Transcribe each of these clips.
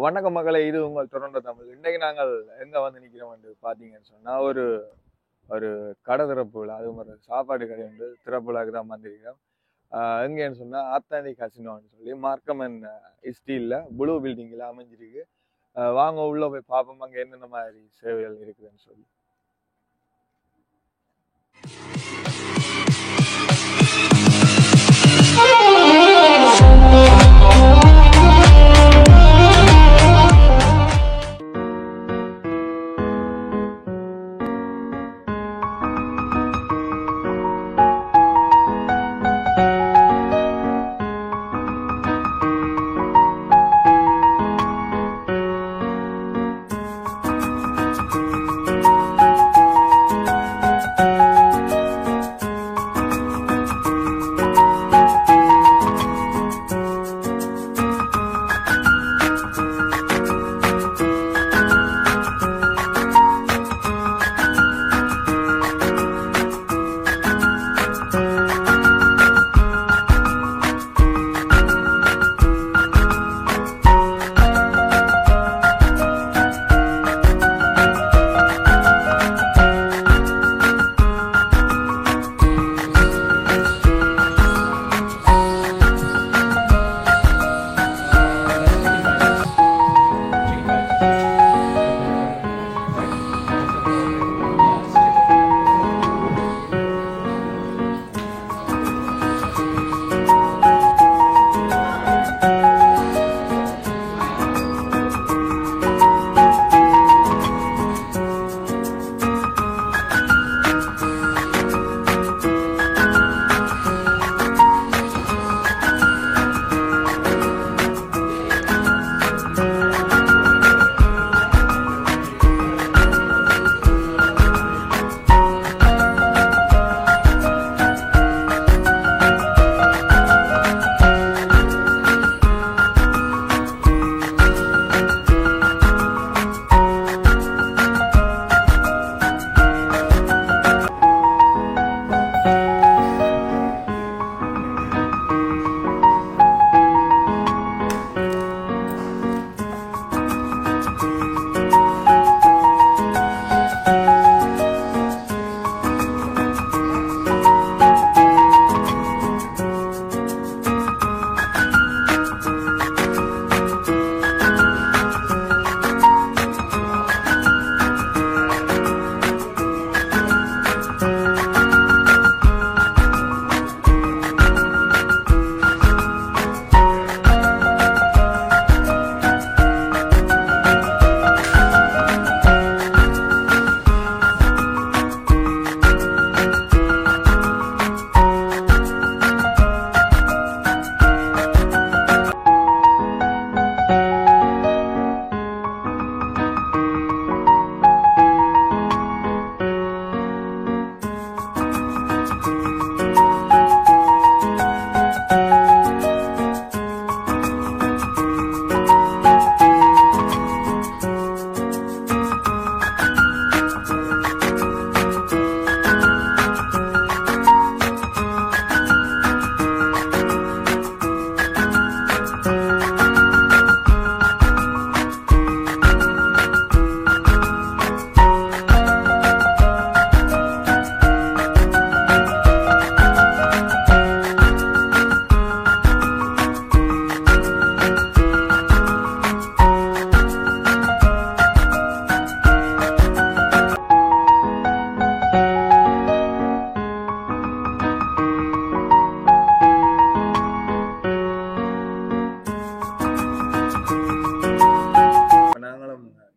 வணக்கம் மகளே, இது உங்கள் டொரண்டோ தமிழ். இன்னைக்கு நாங்கள் எங்க வந்து நிக்கிறோம் பாத்தீங்கன்னு சொன்னா ஒரு ஒரு கடை திறப்பு விழா, அது ஒரு சாப்பாடு கடை உண்டு, திறப்பு விழாக்கு தான் வந்திருக்கிறோம். எங்கன்னு சொன்னா ஆத்தாண்டி கசினோன்னு சொல்லி மார்க்கமன் ஸ்டீல்ல ப்ளூ பில்டிங்ல அமைஞ்சிருக்கு. வாங்க உள்ள போய் பார்ப்போம் அங்க என்னென்ன மாதிரி சேவைகள் இருக்குதுன்னு சொல்லி.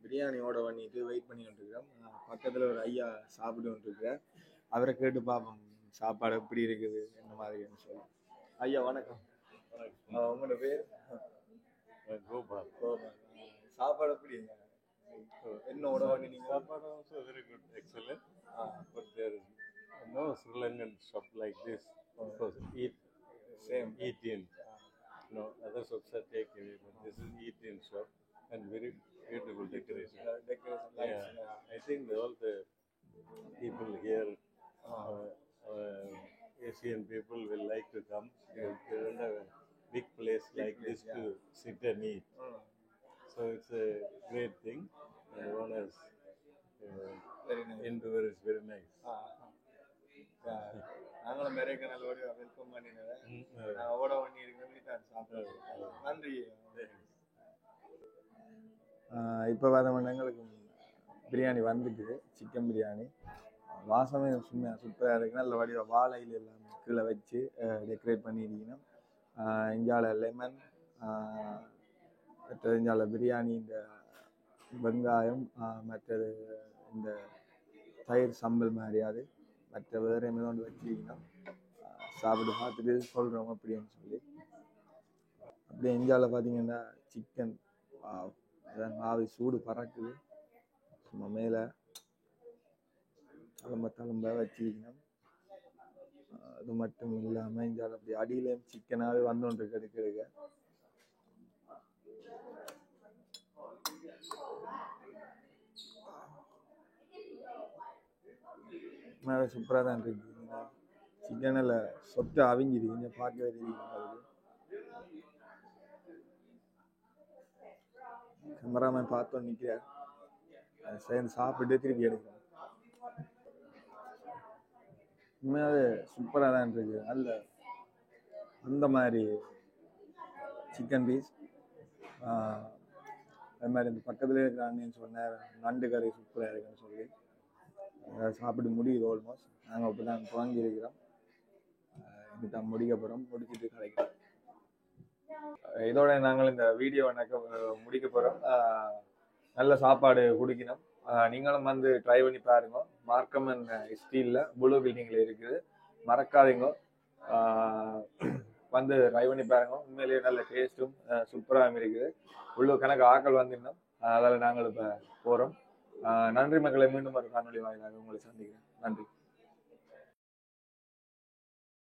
பிரியாணியோட பண்ணிட்டு வெயிட் பண்ணிட்டு இருக்கோம். பக்கத்துல ஒரு ஐயா சாப்பிட்டு இருக்கிறார். அவரை கேட்டு பார்ப்போம் சாப்பாடு எப்படி இருக்குது என்ன மாதிரின்னு சொல்லி. ஐயா வணக்கம். உங்களோட பேர்? கோபால். சாப்பாடு எப்படி என்னோட பண்ணி சாப்பாடு also very good, excellent. But there is no Sri Lankan shop like this. Because eat in. No, other shops are take away, but this is eat in shop and very beautiful decoration. I think all the people here, Asian people will like to come. They don't have a big place like this to sit and eat. So it's a great thing. And the owners Very nice. interview is very nice. நாங்களும் நிறைய நல்லபடியா welcome பண்ணினேன். Mm, நான் ஓட பண்ணி இருக்கிறேன் சாப்பிடுறேன். நன்றி. இப்போ பார்த்தோம்னா எங்களுக்கு பிரியாணி வந்துட்டு சிக்கன் பிரியாணி வாசமே சும்மா சூப்பராக இருக்கு. நல்ல வடிவ வாழையில் எல்லாம் கீழே வச்சு டெக்கரேட் பண்ணியிருக்கணும். இஞ்சால லெமன், மற்றது இஞ்சால பிரியாணி, இந்த வெங்காயம், மற்றது இந்த தயிர் சம்பல் மாதிரியாது மற்ற வேறு என்ன ஒன்று வச்சுக்கணும். சாப்பிட்டு பார்த்துட்டு சொல்கிறோம் அப்படின்னு சொல்லி. அப்படியே இந்தியாவில் பார்த்தீங்கன்னா சிக்கன் அதான் ஆவி சூடு பறக்குது. சும்மா மேலே தளம்ப வச்சுக்கணும். அது மட்டும் இல்லாமல் இந்தியாவில் அப்படி அடியிலையும் சிக்கனாகவே வந்துட்டு எடுக்க சூப்பராக தான் இருக்கு. சிக்கனில் சொட்டு அவிஞ்சிருக்கீங்க பார்க்கவே தெரியும். கேமராமேன் பார்த்தோம் நிற்கிறார். அதை சேர்ந்து சாப்பிட்டு திருப்பி எடுக்கணும். உண்மையாகவே சூப்பராக தான் இருக்கு. நல்ல அந்த மாதிரி சிக்கன் பீஸ், அது மாதிரி இந்த பக்கத்துலேயே இருக்கிறான்னு சொன்னார் நண்டு கறி சூப்பராக இருக்குன்னு சொல்லி சாப்பிட்டு முடியுது. ஆல்மோஸ்ட் நாங்கள் இப்போ தான் துவங்கியிருக்கிறோம். இதுதான் முடிக்க போகிறோம். முடிச்சுட்டு கிடைக்கிறோம். இதோட நாங்கள் இந்த வீடியோ முடிக்க போகிறோம். நல்ல சாப்பாடு குடிக்கணும். நீங்களும் வந்து ட்ரை பண்ணி பாருங்க. மார்க்கமன் ஸ்டீலில் ப்ளூ பில்டிங்கில் இருக்குது. மறக்காதீங்க, வந்து ட்ரை பண்ணி பாருங்க. உண்மையிலேயே நல்ல டேஸ்ட்டும் சூப்பராகவும் இருக்குது. உள்ள கணக்கு ஆக்கள் வந்துடணும். அதில் நாங்கள் இப்போ போகிறோம். நன்றி மக்களை. மீண்டும் ஒரு காணொலி வாயிலாக உங்களை சந்திக்கிறேன். நன்றி.